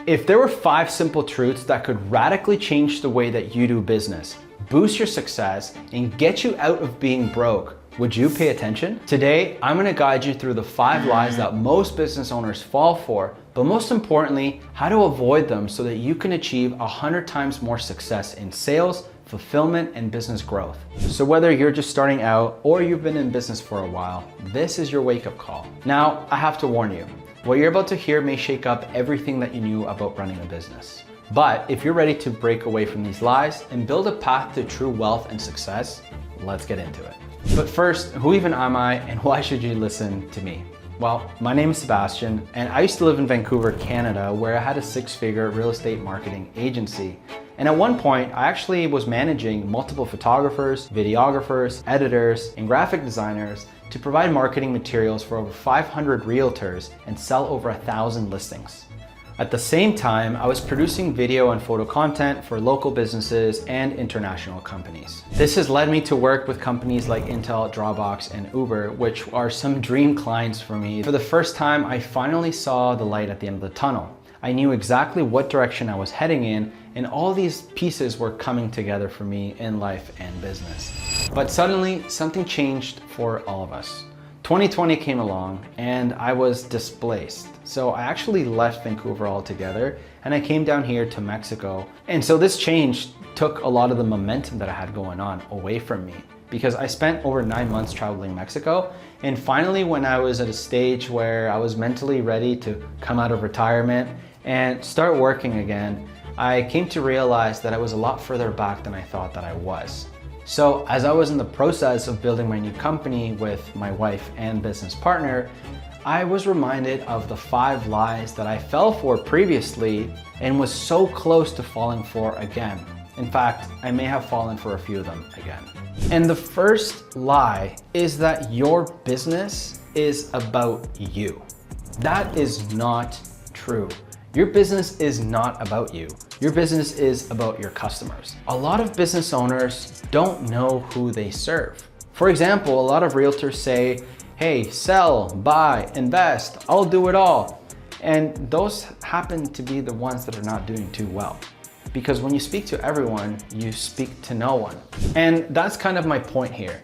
If there were 5 simple truths that could radically change the way that you do business, boost your success, and get you out of being broke, would you pay attention? Today, I'm gonna guide you through the 5 lies that most business owners fall for, but most importantly, how to avoid them so that you can achieve 100 times more success in sales, fulfillment, and business growth. So whether you're just starting out or you've been in business for a while, this is your wake-up call. Now, I have to warn you, what you're about to hear may shake up everything that you knew about running a business. But if you're ready to break away from these lies and build a path to true wealth and success, let's get into it. But first, who even am I and why should you listen to me? Well, my name is Sebastian and I used to live in Vancouver, Canada, where I had a 6-figure real estate marketing agency. And at one point, I actually was managing multiple photographers, videographers, editors, and graphic designers to provide marketing materials for over 500 realtors and sell over 1,000 listings. At the same time, I was producing video and photo content for local businesses and international companies. This has led me to work with companies like Intel, Dropbox, and Uber, which are some dream clients for me. For the first time, I finally saw the light at the end of the tunnel. I knew exactly what direction I was heading in, and all these pieces were coming together for me in life and business. But suddenly, something changed for all of us. 2020 came along and I was displaced. So I actually left Vancouver altogether and I came down here to Mexico. And so this change took a lot of the momentum that I had going on away from me, because I spent over 9 months traveling Mexico. And finally, when I was at a stage where I was mentally ready to come out of retirement and start working again, I came to realize that I was a lot further back than I thought that I was. So as I was in the process of building my new company with my wife and business partner, I was reminded of the 5 lies that I fell for previously and was so close to falling for again. In fact, I may have fallen for a few of them again. And the first lie is that your business is about you. That is not true. Your business is not about you. Your business is about your customers. A lot of business owners don't know who they serve. For example, a lot of realtors say, hey, sell, buy, invest, I'll do it all. And those happen to be the ones that are not doing too well. Because when you speak to everyone, you speak to no one. And that's kind of my point here.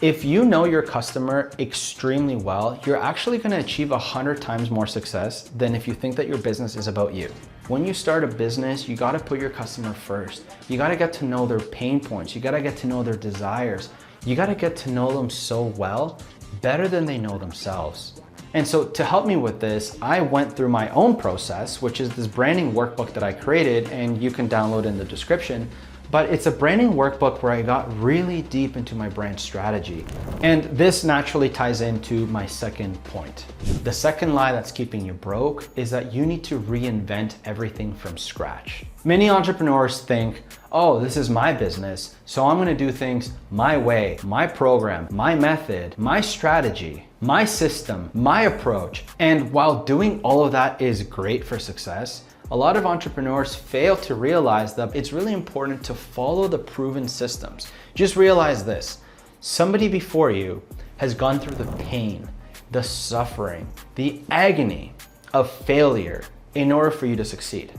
If you know your customer extremely well, you're actually going to achieve 100 times more success than if you think that your business is about you. When you start a business, you got to put your customer first. You got to get to know their pain points. You got to get to know their desires. You got to get to know them so well, better than they know themselves. And so to help me with this, I went through my own process, which is this branding workbook that I created, and you can download in the description. But it's a branding workbook where I got really deep into my brand strategy. And this naturally ties into my second point. The second lie that's keeping you broke is that you need to reinvent everything from scratch. Many entrepreneurs think, oh, this is my business, so I'm gonna do things my way, my program, my method, my strategy, my system, my approach. And while doing all of that is great for success, a lot of entrepreneurs fail to realize that it's really important to follow the proven systems. Just realize this, somebody before you has gone through the pain, the suffering, the agony of failure in order for you to succeed.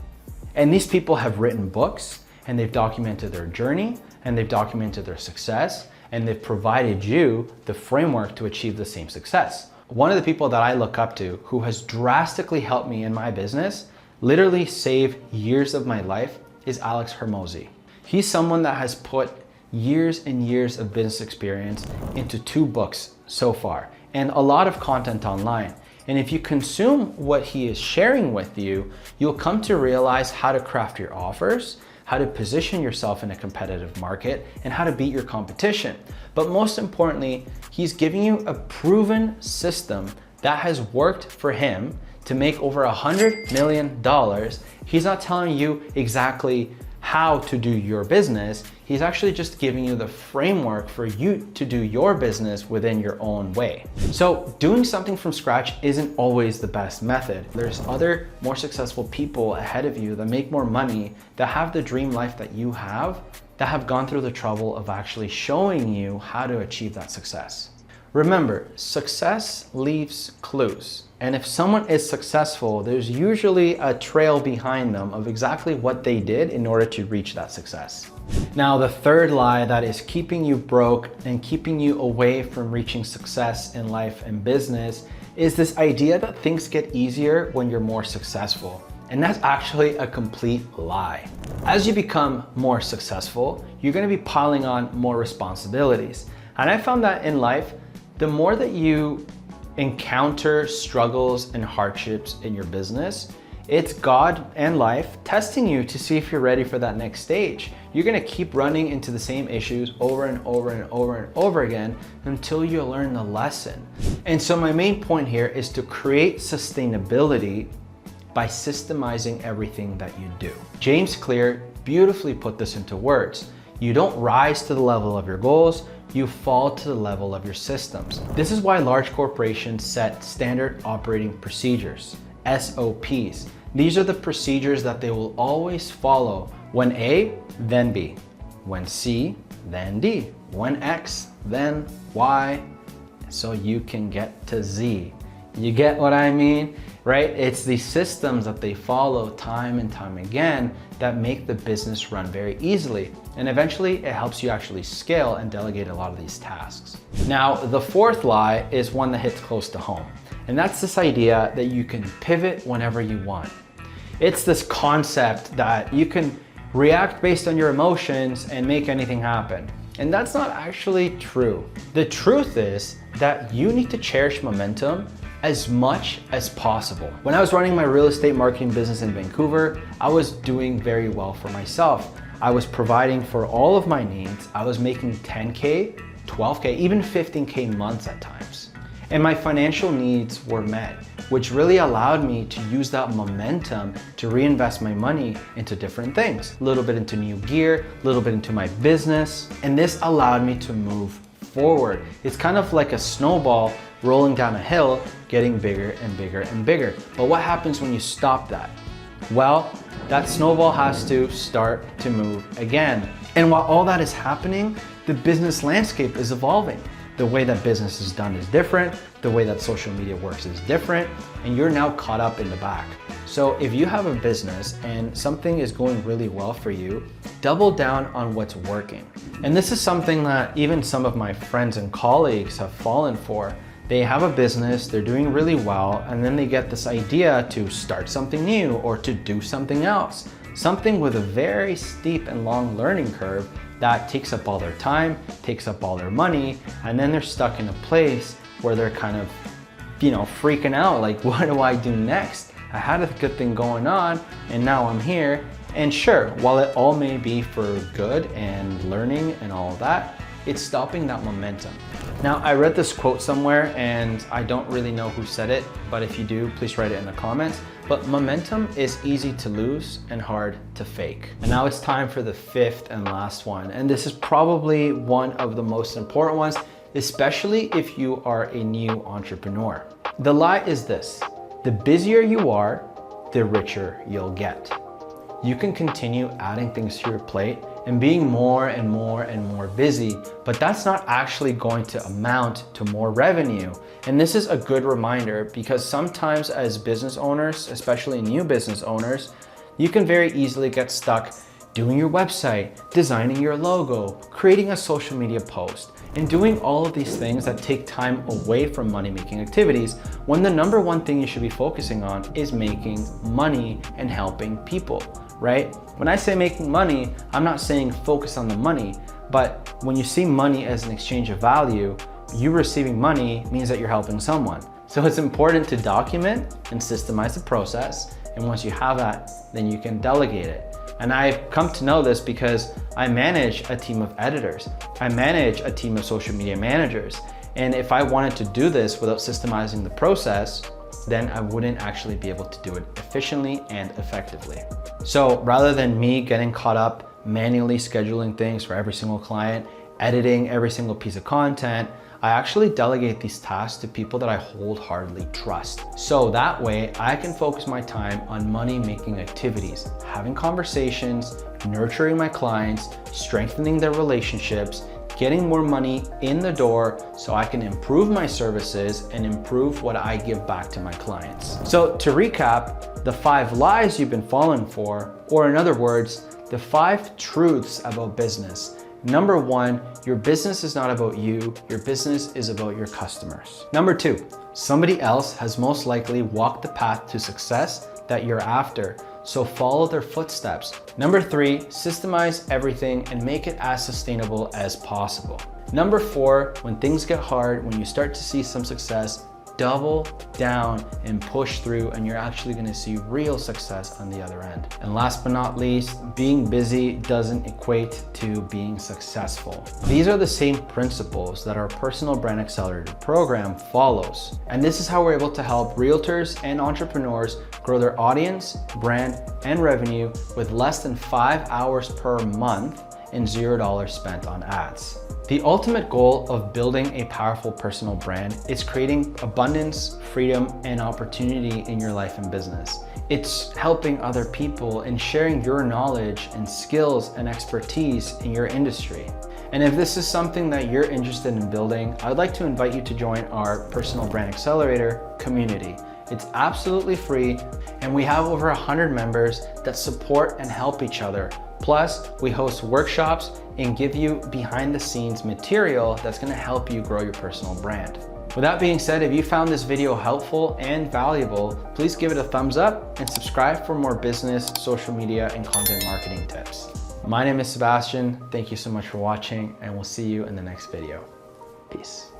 And these people have written books and they've documented their journey and they've documented their success and they've provided you the framework to achieve the same success. One of the people that I look up to who has drastically helped me in my business, literally saved years of my life, is Alex Hormozi. He's someone that has put years and years of business experience into 2 books so far and a lot of content online. And if you consume what he is sharing with you, you'll come to realize how to craft your offers, how to position yourself in a competitive market, and how to beat your competition. But most importantly, he's giving you a proven system that has worked for him to make over $100 million. He's not telling you exactly how to do your business. He's actually just giving you the framework for you to do your business within your own way. So doing something from scratch isn't always the best method. There's other more successful people ahead of you that make more money, that have the dream life that you have, that have gone through the trouble of actually showing you how to achieve that success. Remember, success leaves clues. And if someone is successful, there's usually a trail behind them of exactly what they did in order to reach that success. Now, the third lie that is keeping you broke and keeping you away from reaching success in life and business is this idea that things get easier when you're more successful. And that's actually a complete lie. As you become more successful, you're gonna be piling on more responsibilities. And I found that in life, the more that you encounter struggles and hardships in your business, it's God and life testing you to see if you're ready for that next stage. You're gonna keep running into the same issues over and over and over and over again until you learn the lesson. And so my main point here is to create sustainability by systemizing everything that you do. James Clear beautifully put this into words. You don't rise to the level of your goals, you fall to the level of your systems. This is why large corporations set standard operating procedures, SOPs. These are the procedures that they will always follow. When A, then B. When C, then D. When X, then Y. So you can get to Z. You get what I mean? Right? It's the systems that they follow time and time again that make the business run very easily. And eventually it helps you actually scale and delegate a lot of these tasks. Now, the fourth lie is one that hits close to home. And that's this idea that you can pivot whenever you want. It's this concept that you can react based on your emotions and make anything happen. And that's not actually true. The truth is that you need to cherish momentum as much as possible. When I was running my real estate marketing business in Vancouver, I was doing very well for myself. I was providing for all of my needs. I was making 10K, 12K, even 15K months at times. And my financial needs were met, which really allowed me to use that momentum to reinvest my money into different things. A little bit into new gear, a little bit into my business. And this allowed me to move forward. It's kind of like a snowball rolling down a hill, getting bigger and bigger and bigger. But what happens when you stop that? Well, that snowball has to start to move again. And while all that is happening, the business landscape is evolving. The way that business is done is different. The way that social media works is different. And you're now caught up in the back. So if you have a business and something is going really well for you, double down on what's working. And this is something that even some of my friends and colleagues have fallen for. They have a business, they're doing really well, and then they get this idea to start something new or to do something else. Something with a very steep and long learning curve that takes up all their time, takes up all their money, and then they're stuck in a place where they're kind of, freaking out, like, what do I do next? I had a good thing going on, and now I'm here. And sure, while it all may be for good and learning and all of that, it's stopping that momentum. Now, I read this quote somewhere and I don't really know who said it, but if you do, please write it in the comments. But momentum is easy to lose and hard to fake. And now it's time for the fifth and last one. And this is probably one of the most important ones, especially if you are a new entrepreneur. The lie is this: the busier you are, the richer you'll get. You can continue adding things to your plate and being more and more and more busy, but that's not actually going to amount to more revenue. And this is a good reminder because sometimes as business owners, especially new business owners, you can very easily get stuck doing your website, designing your logo, creating a social media post, and doing all of these things that take time away from money-making activities when the number one thing you should be focusing on is making money and helping people, right? When I say making money, I'm not saying focus on the money, but when you see money as an exchange of value, you receiving money means that you're helping someone. So it's important to document and systemize the process. And once you have that, then you can delegate it. And I've come to know this because I manage a team of editors. I manage a team of social media managers. And if I wanted to do this without systemizing the process, then I wouldn't actually be able to do it efficiently and effectively. So rather than me getting caught up manually scheduling things for every single client, editing every single piece of content, I actually delegate these tasks to people that I wholeheartedly trust. So that way I can focus my time on money-making activities, having conversations, nurturing my clients, strengthening their relationships, getting more money in the door so I can improve my services and improve what I give back to my clients. So to recap, the 5 lies you've been falling for, or in other words, the 5 truths about business. Number 1, your business is not about you, your business is about your customers. Number 2, somebody else has most likely walked the path to success that you're after, so follow their footsteps. Number 3, systemize everything and make it as sustainable as possible. Number 4, when things get hard, when you start to see some success, double down and push through, and you're actually going to see real success on the other end. And last but not least, being busy doesn't equate to being successful. These are the same principles that our personal brand accelerator program follows. And this is how we're able to help realtors and entrepreneurs grow their audience, brand, and revenue with less than 5 hours per month and $0 spent on ads. The ultimate goal of building a powerful personal brand is creating abundance, freedom, and opportunity in your life and business. It's helping other people and sharing your knowledge and skills and expertise in your industry. And if this is something that you're interested in building, I'd like to invite you to join our Personal Brand Accelerator community. It's absolutely free, and we have over 100 members that support and help each other. Plus, we host workshops and give you behind the scenes material that's gonna help you grow your personal brand. With that being said, if you found this video helpful and valuable, please give it a thumbs up and subscribe for more business, social media, and content marketing tips. My name is Sebastian. Thank you so much for watching, and we'll see you in the next video. Peace.